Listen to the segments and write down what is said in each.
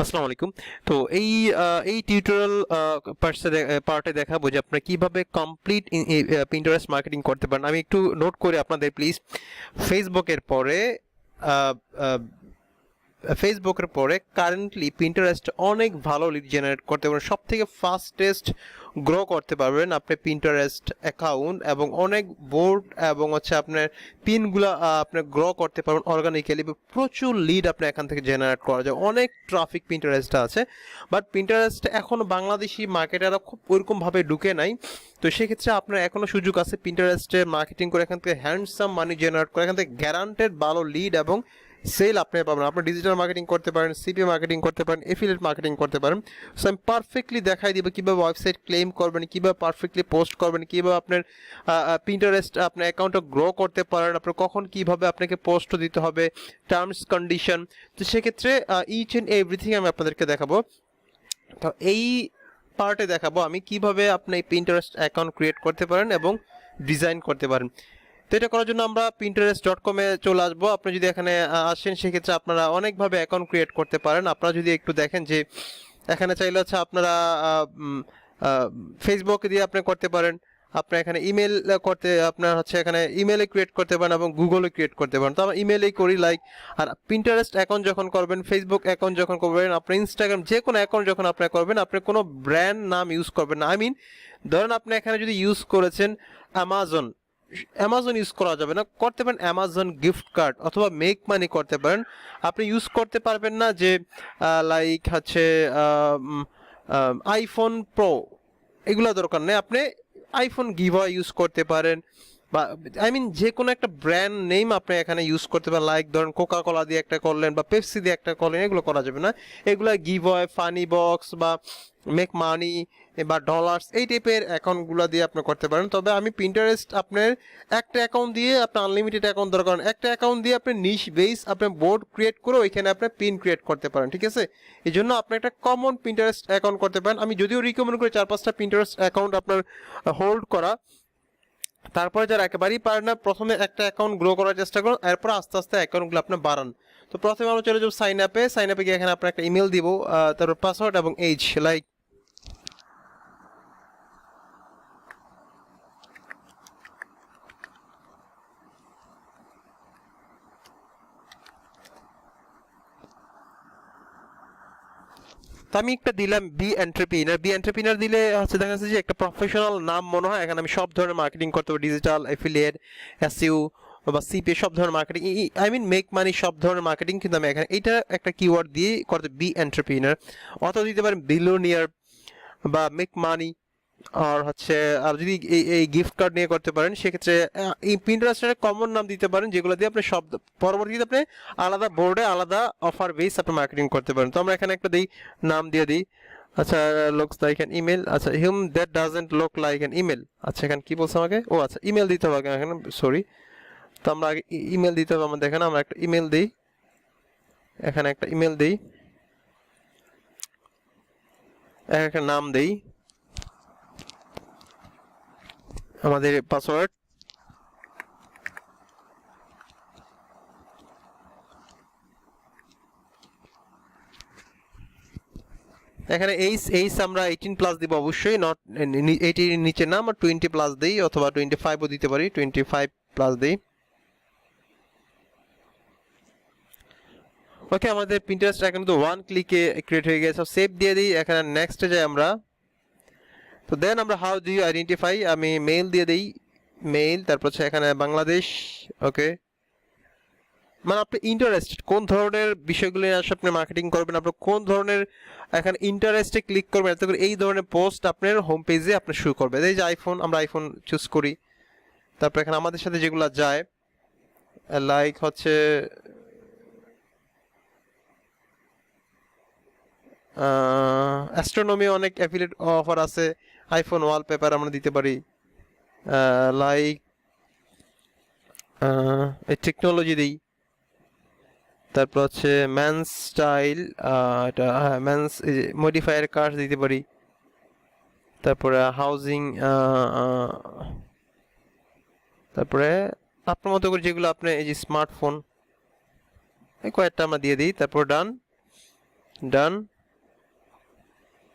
আসসালামু আলাইকুম। তো এই টিউটোরিয়াল পার্টে দেখাবো যে আপনারা কিভাবে কমপ্লিট Pinterest মার্কেটিং করতে পারেন। আমি একটু নোট করে আপনাদের প্লিজ ফেসবুকের পরে আহ, আহ, ফেসবুকের পরে কারেন্টলি পিন্টারেস্ট অনেক ভালো লিড জেনারেট করতে পারবেন, সব থেকে ফাস্টেস্ট গ্রো করতে পারবেন আপনি পিন্টারেস্ট অ্যাকাউন্ট, এবং অনেক বোর্ড এবং হচ্ছে আপনার পিনগুলো আপনি গ্রো করতে পারবেন অর্গানিক্যালি। প্রচুর লিড আপনি এখান থেকে জেনারেট করা যায়, অনেক ট্রাফিক পিন্টারেস্ট আছে, বাট পিন্টারেস্ট এখনও বাংলাদেশি মার্কেটাররা খুব ওইরকমভাবে ঢুকে নাই। তো সেক্ষেত্রে আপনার এখনও সুযোগ আছে পিন্টারেস্টে মার্কেটিং করে এখান থেকে হ্যান্ডসাম মানি জেনারেট করে এখান থেকে গ্যারান্টেড ভালো লিড এবং সেল আপনি পাবেন। আপনি ডিজিটাল মার্কেটিং করতে পারেন, সিপি মার্কেটিং করতে পারেন, এফিলিয়েট মার্কেটিং করতে পারেন। সো আমি পারফেক্টলি দেখাই দিব কীভাবে ওয়েবসাইট ক্লেম করবেন, কীভাবে পারফেক্টলি পোস্ট করবেন, কীভাবে আপনার পিন্টারেস্ট আপনার অ্যাকাউন্টটা গ্রো করতে পারেন, আপনার কখন কীভাবে আপনাকে পোস্ট দিতে হবে, টার্মস কন্ডিশন। তো সেক্ষেত্রে ইচ অ্যান্ড এভরিথিং আমি আপনাদেরকে দেখাবো। তো এই পার্টে দেখাবো আমি কিভাবে আপনি পিন্টারেস্ট অ্যাকাউন্ট ক্রিয়েট করতে পারেন এবং ডিজাইন করতে পারেন। তো এটা করার জন্য আমরা pinterest.com-এ চলে আসবো। আপনি যদি এখানে আসেন সেক্ষেত্রে আপনারা অনেকভাবে অ্যাকাউন্ট ক্রিয়েট করতে পারেন। আপনারা যদি একটু দেখেন যে এখানে চাইলে হচ্ছে আপনারা ফেসবুক দিয়ে আপনি করতে পারেন, আপনার এখানে ইমেল করতে আপনার হচ্ছে এখানে ইমেলে ক্রিয়েট করতে পারেন এবং গুগলে ক্রিয়েট করতে পারেন। তো আমরা ইমেলেই করি লাইক। আর পিন্টারেস্ট অ্যাকাউন্ট যখন করবেন, ফেসবুক অ্যাকাউন্ট যখন করবেন, আপনার ইনস্টাগ্রাম যে কোনো অ্যাকাউন্ট যখন আপনি করবেন, আপনি কোনো ব্র্যান্ড নাম ইউজ করবেন না। ধরেন আপনি এখানে যদি ইউজ করেছেন অ্যামাজন, অ্যামাজন ইউজ করা যাবে না, করতে পারেন অ্যামাজন গিফট কার্ড অথবা মেক মানি করতে পারেন। আপনি ইউজ করতে পারবেন না যে লাইক হচ্ছে আইফোন প্রো, এগুলো দরকার নেই। আপনি আইফোন গিভওয়ে ইউজ করতে পারেন, বা যে কোনো একটা ব্র্যান্ড নেম আপনি এখানে ইউজ করতে পারেন। লাইক ধরেন কোকা কোলা দিয়ে একটা করলেন বা পেপসি দিয়ে একটা করলেন, এগুলো করা যাবে না। এগুলো গিভওয়ে, ফানি বক্স বা মেক মানি বা ডলার্স এই টাইপের অ্যাকাউন্টগুলো দিয়ে আপনি করতে পারেন। তবে আমি পিন্টারেস্ট আপনার একটা অ্যাকাউন্ট দিয়ে আপনার আনলিমিটেড অ্যাকাউন্ট দরকার, একটা অ্যাকাউন্ট দিয়ে আপনি নিশ বেস আপনি বোর্ড ক্রিয়েট করে ওইখানে আপনি পিন ক্রিয়েট করতে পারেন, ঠিক আছে? এই জন্য আপনি একটা কমন পিন্টারেস্ট অ্যাকাউন্ট করতে পারেন। আমি যদিও রিকমেন্ড করি 4-5টা পিন্টারেস্ট অ্যাকাউন্ট আপনার হোল্ড করা। তারপরে যারা একেবারেই পারেন না, প্রথমে একটা অ্যাকাউন্ট গ্রো করার চেষ্টা করুন, এরপর আস্তে আস্তে অ্যাকাউন্টগুলো আপনি বাড়ান। তো প্রথমে আমরা চলে যাবো সাইন আপে গিয়ে এখানে আপনার একটা ইমেল দিব, তারপর পাসওয়ার্ড এবং এইজ লাইক। তো আমি একটা দিলাম বি এন্টারপ্রিনার দিলে হচ্ছে দেখা যাচ্ছে যে একটা প্রফেশনাল নাম মনে হয়। এখানে আমি সব ধরনের মার্কেটিং করতে পারি, ডিজিটাল, অ্যাফিলিয়েট, এসইও বা সিপি, সব ধরনের মার্কেটিং, মেক মানি, সব ধরনের মার্কেটিং কিন্তু আমি এখানে এটা একটা কিওয়ার্ড দিয়ে করতে বি এন্টারপ্রিনার। অথবা দিতে পারেন বিলিয়নিয়ার বা মেক মানি। আর হচ্ছে আর যদি এই গিফট কার্ড নিয়ে করতে পারেন সেক্ষেত্রে এই পিন্টারেস্টের কমন নাম দিতে পারেন, যেগুলো দিয়ে আপনি সব পরবর্তীতে আপনি আলাদা বোর্ডে আলাদা অফার বেস আপনি মার্কেটিং করতে পারেন। তো আমরা এখানে একটা দিই, নাম দিয়ে দিই। আচ্ছা, লুকস লাইক অ্যান ইমেল। আচ্ছা, hmm that doesn't look like an email. আচ্ছা, এখানে কি বলছে আমাকে? ও আচ্ছা, ইমেল দিতে হবে এখানে, সরি। তো আমরা আগে ইমেল দিতে হবে আমাদের। এখানে আমরা একটা ইমেল দিই, এখানে একটা ইমেল দিই, একটা নাম দিই, আমাদের পাসওয়ার্ড। এখানে এইচ আমরা 18+ দিব অবশ্যই, নট 80 নিচে না, আমরা 20+ দিই অথবা 25ও দিতে পারি, 25+ দিই। ওকে, আমাদের পিন্টারেস্ট অ্যাকাউন্ট তো 1 ক্লিকে ক্রিয়েট হয়ে গেছে। সেভ দিয়ে দিই, এখানে নেক্সটে যাই আমরা। তো দেন আমরা হাউ ডু ইউ আইডেন্টিফাই, আমি মেইল দিয়ে দিই, মেইল, তারপর হচ্ছে এখানে বাংলাদেশ। ওকে, মানে আপনি ইন্টারেস্টেড কোন ধরনের বিষয়গুলো নিয়ে আসলে আপনি মার্কেটিং করবেন, আপনি কোন ধরনের এখানে ইন্টারেস্টে ক্লিক করবেন, এতে করে এই ধরনের পোস্ট আপনার হোম পেজে আপনি শুরু করবে। এই যে আইফোন, আমরা আইফোন চুজ করি। তারপর এখানে আমাদের সাথে যেগুলো যায় লাইক হচ্ছে অ্যাস্ট্রোনমি, অনেক অ্যাফিলিয়েট অফার আছে। আইফোন ওয়ালপেপার আমরা দিতে পারি, লাইক এই টেকনোলজি দিই। তারপর হচ্ছে ম্যানস স্টাইল, এটা হ্যাঁ ম্যানস মডিফায়ার কার্স দিতে পারি। তারপরে হাউজিং, তারপরে আপনার মতো করে যেগুলো আপনি এই যে স্মার্টফোন, এই কয়েকটা আমরা দিয়ে দিই, তারপর ডান। ডান,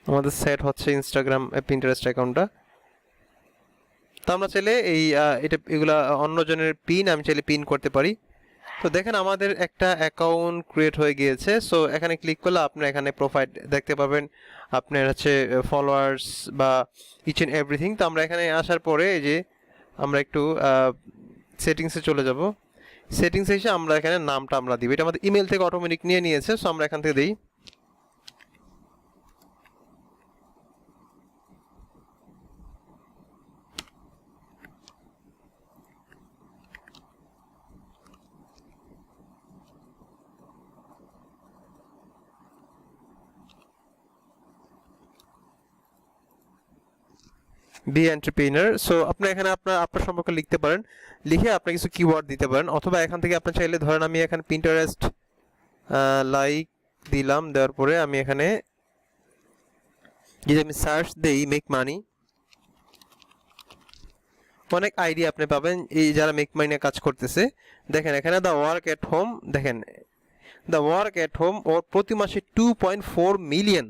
আমাদের সেট হচ্ছে ইনস্টাগ্রাম পিন্টারেস্ট অ্যাকাউন্টটা। তো আমরা চাইলে এই এগুলা অন্যজনের পিন আমি চাইলে পিন করতে পারি। তো দেখেন আমাদের একটা অ্যাকাউন্ট ক্রিয়েট হয়ে গিয়েছে। সো এখানে ক্লিক করলে আপনার এখানে প্রোফাইল দেখতে পাবেন, আপনার হচ্ছে ফলোয়ার্স বা ইচ এন্ড এভরিথিং। তো আমরা এখানে আসার পরে এই যে আমরা একটু সেটিংসে চলে যাব। সেটিংসে এসে আমরা এখানে নামটা আমরা দিব, এটা আমাদের ইমেল থেকে অটোমেটিক নিয়ে নিয়েছে। সো আমরা এখান থেকে দিই বি এন্টারপ্রেনার। সো আপনি এখানে আপনার সম্পর্কে লিখতে পারেন, লিখে আপনি কিছু কিওয়ার্ড দিতে পারেন, অথবা এখান থেকে আপনি চাইলে ধরেন আমি এখানে পিন্টারেস্ট লাইক দিলাম, দেওয়ার পরে আমি এখানে যদি আমি সার্চ দেই মেক মানি, অনেক আইডিয়া আপনি পাবেন এই যারা মেক মানি নিয়ে কাজ করতেছে। দেখেন এখানে দ্য ওয়ার্ক এট হোম, দেখেন দ্য ওয়ার্ক এট হোম ওর প্রতি মাসে 2.4 মিলিয়ন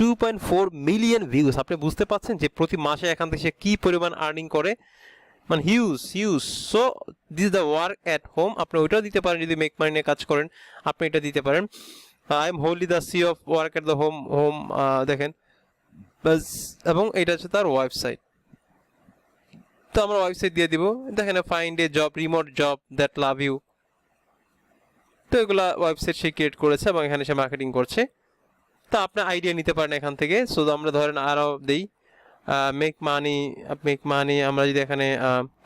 2.4 মিলিয়ন ভিউজ। আপনি বুঝতে পারছেন যে প্রতি মাসে এখান থেকে সে কি পরিমাণ আর্নিং করে, মানে huge huge. So this the work at home, আপনি ওইটাও দিতে পারেন যদি মেক মানি নিয়ে কাজ করেন, আপনি এটা দিতে পারেন। I am Holi the sea of work at the home home, দেখেন বাস। এবং এটা হচ্ছে তার ওয়েবসাইট। তো আমরা ওয়েবসাইট দিয়ে দিব, দেখেন find a job, remote job that love you. তো এগুলা ওয়েবসাইট সে ক্রিয়েট করেছে এবং এখানে সে মার্কেটিং করছে। তো আপনি আইডিয়া নিতে পারেন এখান থেকে। সো আমরা ধরেন আরও দিই মেক মানি, আমরা যদি এখানে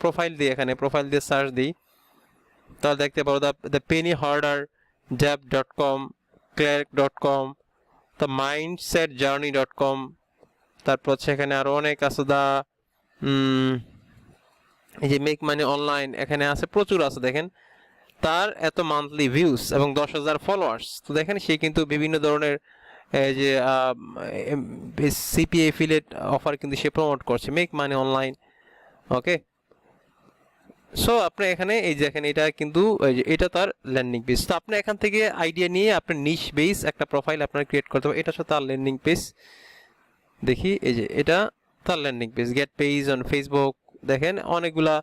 প্রোফাইল দিই, এখানে প্রোফাইল দিয়ে সার্চ দিই, তাহলে দেখতে পারো the penny hoarder, jab.com, clark.com, the mindset জার্নি.com, তারপর হচ্ছে এখানে আরও অনেক আছে, এই যে মেক মানি অনলাইন এখানে আছে, প্রচুর আছে। দেখেন তার এত মান্থলি ভিউজ এবং 10,000 ফলোয়ার্স। তো দেখেন সে কিন্তু বিভিন্ন ধরনের এই যে সিপিএ এফিলিয়েট অফার কিন্তু সে প্রমোট করছে, মেক মানি অনলাইন। ওকে, সো আপনি এখানে এই যে দেখেন এটা কিন্তু এটা তার ল্যান্ডিং পেজ। তো আপনি এখান থেকে আইডিয়া নিয়ে আপনার নিশ বেস একটা প্রোফাইল আপনার ক্রিয়েট করতে হবে। এটা হচ্ছে তার ল্যান্ডিং পেজ। দেখি এই যে এটা তার landing page, get page on Facebook. দেখেন অনেকগুলা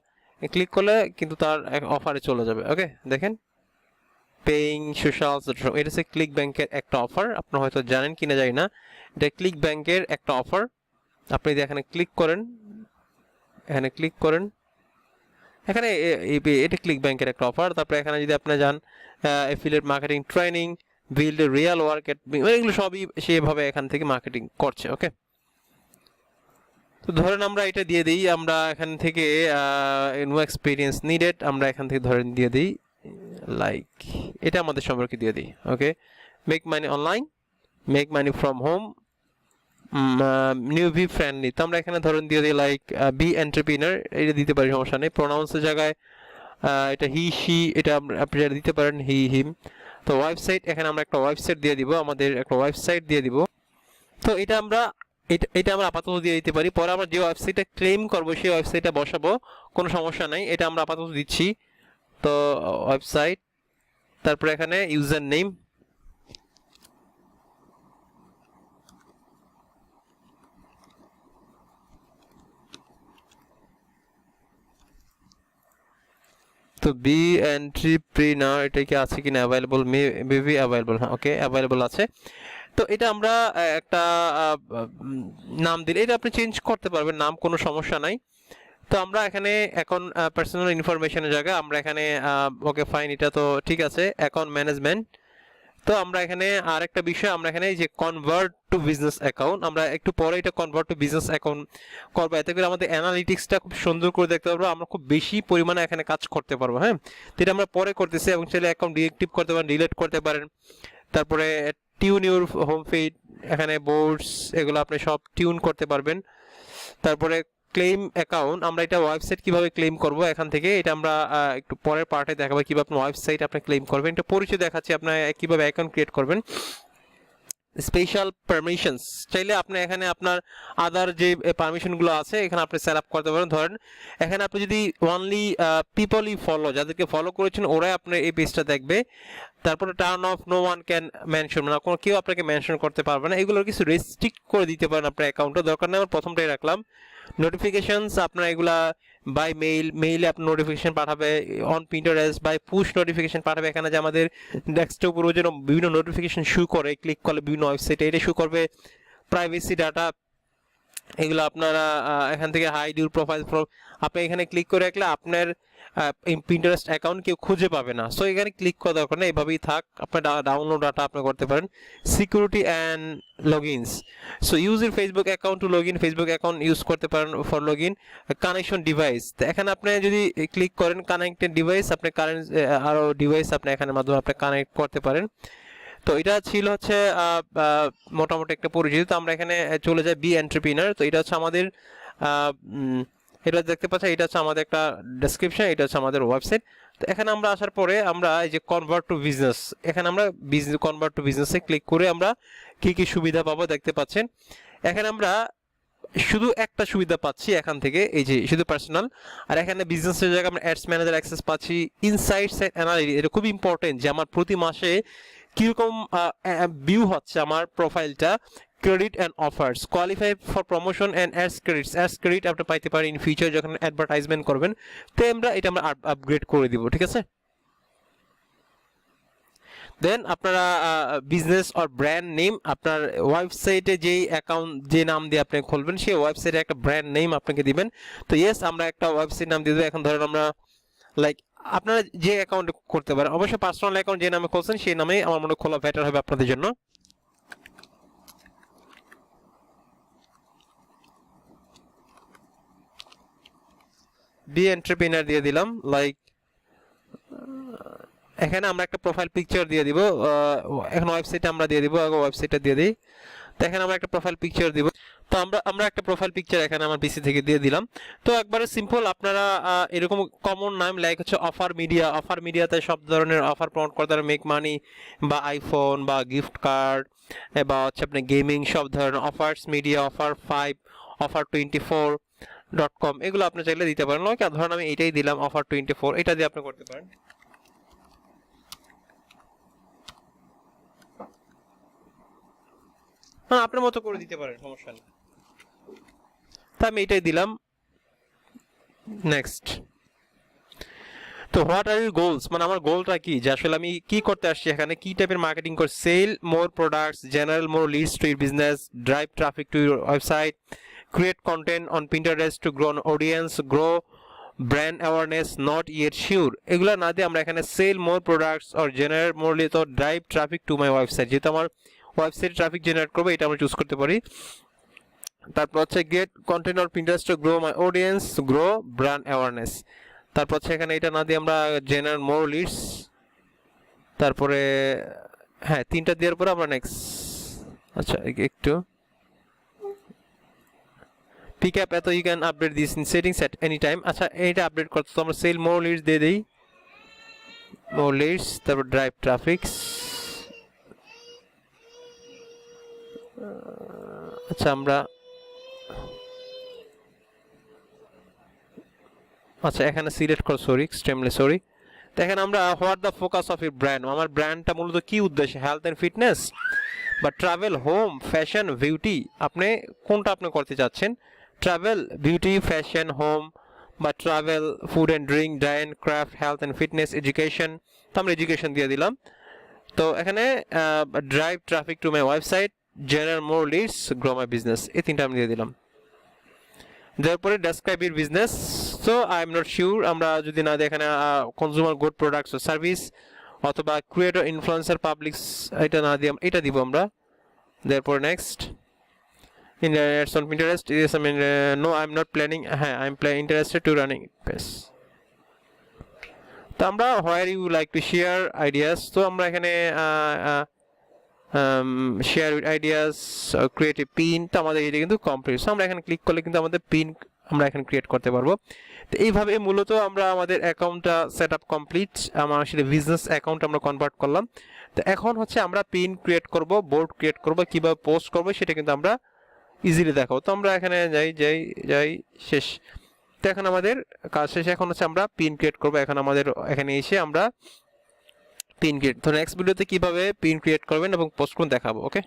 ক্লিক করলে কিন্তু তার অফারে চলে যাবে। ওকে, দেখেন পেইং সোশ্যাল, এটা হচ্ছে ক্লিক ব্যাংকের একটা অফার, আপনি হয়তো জানেন কিনা জানি না, এটা ক্লিক ব্যাংকের একটা অফার। আপনি যদি এখানে ক্লিক করেন, এখানে এটা ক্লিক ব্যাংকের একটা অফার। তারপরে এখানে যদি আপনি যান affiliate marketing training, build real work at, এগুলো সবই সেভাবে এখান থেকে মার্কেটিং করছে। ওকে, তো ধরেন আমরা এটা দিয়ে দিই, আমরা এখান থেকে নো এক্সপিরিয়েন্স নিডেড, আমরা এখান থেকে ধরেন দিয়ে দিই লাইক, এটা আমাদের সম্পর্কে দিয়ে দিই। Okay, make money online, make money from home, newbie friendly. তো আমরা এখানে ধরেন দিয়ে দিই লাইক বি এন্টারপ্রেনার, এটা দিতে পারি, সমস্যা নেই। প্রোনাউন্সের জায়গায় এটা হি শি, এটা আপনি দিতে পারেন হি হিম। তো ওয়েবসাইট, এখানে আমরা একটা ওয়েবসাইট দিয়ে দিব, আমাদের একটা ওয়েবসাইট দিয়ে দিব। তো এটা আমরা আপাতত দিয়ে দিতে পারি। পরে আমরা যে ওয়েবসাইটটা ক্লেম করবো সেই ওয়েবসাইটটা বসাবো, কোনো সমস্যা নাই। এটা আমরা আপাতত দিচ্ছি। তো ওয়েবসাইট, তারপরে এখানে ইউজার নেম, তো বি এন্টারপ্রেনার, এটা কি আছে কিনা অ্যাভেলেবল, মেবি অ্যাভেলেবল, হ্যাঁ ওকে অ্যাভেলেবল আছে। তো এটা আমরা একটা নাম দিলে, এটা আপনি চেঞ্জ করতে পারবেন নাম, কোনো সমস্যা নাই। তো আমরা এখানে এখন পার্সোনাল ইনফরমেশনের জায়গায় আমরা এখানে ওকে ফাইন, এটা তো ঠিক আছে। অ্যাকাউন্ট ম্যানেজমেন্ট, তো আমরা এখানে আরেকটা বিষয়, আমরা এখানে যে কনভার্ট টু বিজনেস অ্যাকাউন্ট, আমরা একটু পরে এটা কনভার্ট টু বিজনেস অ্যাকাউন্ট করবো। এতে করে আমাদের অ্যানালিটিক্সটা খুব সুন্দর করে দেখতে পারবো, আমরা খুব বেশি পরিমাণে এখানে কাজ করতে পারবো। হ্যাঁ, তো এটা আমরা পরে করতেছি, এবং চাইলে অ্যাকাউন্ট ডিএক্টিভ করতে পারেন, ডিলিট করতে পারেন। তারপরে টিউন ইউর হোম ফিড, এখানে বোর্ডস, এগুলো আপনি সব টিউন করতে পারবেন। তারপরে ক্লেম অ্যাকাউন্ট, আমরা এটা ওয়েবসাইট কিভাবে ক্লেম করব এখান থেকে, এটা আমরা একটু পরের পার্টে দেখাবো কিভাবে আপনি ওয়েবসাইট আপনি ক্লেম করবেন। এটা পরিচয় দেখাচ্ছি আপনার কিভাবে অ্যাকাউন্ট ক্রিয়েট করবেন। স্পেশাল পারমিশনস চাইলে আপনি এখানে আপনার আদার যে পারমিশনগুলো আছে এখানে আপনি সেট আপ করতে পারেন। ধরেন এখানে আপনি যদি অনলি পিপলই ফলো, যাদেরকে ফলো করেছেন ওরাই আপনার এই পেজটা দেখবে। তারপরে turn off no one can mention, মানে কোনো কেউ আপনাকে মেনশন করতে পারবে না, এগুলোর কিছু রেস্ট্রিক্ট করে দিতে পারেন আপনার অ্যাকাউন্টে। দরকার নেই, আমার প্রথমটাই রাখলাম। নোটিফিকেশনস আপনার এগুলা বাই মেইলে আপনার নোটিফিকেশন পাঠাবে, on Pinterest by push notification পাঠাবে। এখানে যে আমাদের ডেস্কটপ উপরে যেন বিভিন্ন নোটিফিকেশন শু করে, ক্লিক করলে বিভিন্ন ওয়েবসাইটে এটা শু করবে। প্রাইভেসি ডাটা এগুলো আপনারা এখান থেকে হাইড ইউর প্রোফাইল, আপনি এখানে ক্লিক করে রাখলে আপনার পিন্টারেস্ট অ্যাকাউন্ট কেউ খুঁজে পাবে না। সো এখানে ক্লিক করা দরকার নেই, এভাবেই থাক। আপনার ডাউনলোড ডাটা আপনি করতে পারেন। Security and logins, so use your Facebook account to log in, Facebook account use করতে পারেন for log in. Connection device, তো এখানে আপনি যদি ক্লিক করেন কানেক্টেড ডিভাইস, আপনি কারেন্ট আরও ডিভাইস আপনি এখানের মাধ্যমে আপনি কানেক্ট করতে পারেন। তো এটা ছিল হচ্ছে মোটামুটি একটা পরিচিত। তো আমরা এখানে চলে যাই বি এন্টারপ্রেনার। তো এটা হচ্ছে আমাদের এটা দেখতে পাচ্ছেন, এটা হচ্ছে আমাদের একটা ডেসক্রিপশন, এটা হচ্ছে আমাদের ওয়েবসাইট। তো এখানে আমরা আসার পরে আমরা এই যে কনভার্ট টু বিজনেস, এখানে আমরা বিজনেস কনভার্ট টু বিজনেসে ক্লিক করে আমরা কি কি সুবিধা পাবো দেখতে পাচ্ছেন। এখানে আমরা শুধু একটা সুবিধা পাচ্ছি এখান থেকে, এই যে শুধু পার্সোনাল। আর এখানে বিজনেসের জায়গায় আমরা অ্যাডস ম্যানেজার অ্যাক্সেস পাচ্ছি, ইনসাইটস এন্ড অ্যানালিটিক্স। এটা খুব ইম্পর্টেন্ট যে আমার প্রতি মাসে কিরকম ভিউ হচ্ছে আমার প্রোফাইলটা। Credit and offers, qualify for promotion and ads credits, ads credit আপনি পাইতে পারেন ইন ফিউচার যখন অ্যাডভার্টাইজমেন্ট করবেন। তো আমরা এটা আপগ্রেড করে দিব, ঠিক আছে। দেন আপনারা বিজনেস অর ব্র্যান্ড নেম, আপনার ওয়েবসাইটে যেই অ্যাকাউন্ট যে নাম দিয়ে আপনি খুলবেন সেই ওয়েবসাইটে একটা ব্র্যান্ড নেম আপনাকে দিবেন। তো ইয়েস, আমরা একটা ওয়েবসাইট নাম দিয়ে দেবো। এখন ধরেন আমরা লাইক আপনারা যে অ্যাকাউন্ট করতে পারেন, অবশ্যই পার্সোনাল অ্যাকাউন্ট যে নামে খুলছেন সেই নামেই আমার মনে খোলা বেটার হবে আপনাদের জন্য। বি এন্টারপ্রেনার দিয়ে দিলাম। লাইক এখানে আমরা একটা প্রোফাইল পিকচার দিয়ে দিব। এখন ওয়েবসাইটে আমরা দিয়ে দিব, আগে ওয়েবসাইটটা দিয়ে দিই। তো এখানে আমরা একটা প্রোফাইল পিকচার দিব। তো আমরা একটা প্রোফাইল পিকচার এখানে আমার পিসি থেকে দিয়ে দিলাম। তো একবারে সিম্পল, আপনারা এরকম কমন নাম লাইক হচ্ছে অফার মিডিয়া, অফার মিডিয়াতে সব ধরনের অফার প্রমোট করতে পারেন, মেক মানি বা আইফোন বা গিফট কার্ড বা হচ্ছে আপনি গেমিং, সব ধরনের offers media, offer 5, offer 24.com, এগুলো আপনি চাইলে দিতে পারেন। ওকে, ধরুন আমি এটাই দিলাম অফার 24, এটা দিয়ে আপনি করতে পারেন। হ্যাঁ, আপনার মতো করে দিতে পারেন, সমস্যা নেই। তা আমি এটাই দিলাম। নেক্সট। তো হোয়াট আর ইউর গোলস, মানে আমার গোলটা কি, যে আসলে আমি কি করতে আসছি এখানে, কি টাইপের মার্কেটিং করে। Sell more products, general more leads to your business, drive traffic to your website, create content on Pinterest to grow audience, grow brand awareness, not yet sure. এগুলো না দিয়ে আমরা এখানে sell more products or generate more leads or drive traffic to my website, যেহেতু আমার website traffic generate করবে এটা আমরা চুজ করতে পারি। তারপর হচ্ছে get content on Pinterest to grow my audience, grow brand awareness. তারপর হচ্ছে এখানে এটা না দিয়ে আমরা জেনারেট মোর লিডস, তারপরে হ্যাঁ তিনটা দেওয়ার পরে আমরা নেক্সট। আচ্ছা একটু পিক আপ এত, you can update this in settings at any time. আচ্ছা এইটা আপডেট করতে, তো আমরা সেল মোর লিডস দিয়ে দিই, মোর লিডস, তারপর ড্রাইভ ট্রাফিক্স। আচ্ছা আমরা আচ্ছা এখানে সিলেক্ট কর, সরি এক্সট্রিমলি সরি। তো এখানে আমরা what the focus of your brand, আমার ব্র্যান্ডটা মূলত কি উদ্দেশ্য, হেলথ অ্যান্ড ফিটনেস বা ট্রাভেল, হোম, ফ্যাশন, বিউটি, আপনি কোনটা আপনি করতে চাচ্ছেন। ট্রাভেল, বিউটি, ফ্যাশন, হোম বা travel, food and drink, diet, craft, health and fitness, education. তো আমরা এডুকেশন দিয়ে দিলাম। তো এখানে drive traffic to my website, generate more Leeds, grow my business, এই তিনটা আমি দিয়ে দিলাম। তারপরে describe your business, so I am not sure, আমরা যদি না দিই এখানে কনজিউমার গুড প্রোডাক্টস ও সার্ভিস অথবা ক্রিয়েটর ইনফ্লুয়েন্সার পাবলিকস, এটা না দিয়ে এটা দিব আমরা। তারপর next interest on Pinterest, yes I mean no I am not planning, হ্যাঁ I am interested to running page. তো আমরা where you like to share ideas, তো আমরা এখানে share with ideas, creative pin, তো আমাদের এটা কিন্তু কমপ্লিট। সো আমরা এখানে ক্লিক করলে কিন্তু আমাদের পিন আমরা এখানে ক্রিয়েট করতে পারবো। তো এইভাবে মূলত আমরা আমাদের অ্যাকাউন্টটা সেট আপ কমপ্লিট, আমার সেটা বিজনেস অ্যাকাউন্ট আমরা কনভার্ট করলাম। তো এখন হচ্ছে আমরা পিন ক্রিয়েট করব, বোর্ড ক্রিয়েট করব, কিভাবে পোস্ট করব সেটা কিন্তু আমরা ইজিলি দেখাবো। তো আমরা এখানে যাই শেষ। তো এখন আমাদের কাজ শেষ, এখন হচ্ছে আমরা পিন ক্রিয়েট করব। এখন আমাদের এখানে এসে আমরা পিন ক্রিয়েট, তো নেক্সট ভিডিওতে কিভাবে পিন ক্রিয়েট করবেন এবং পোস্ট করুন দেখাবো। ওকে।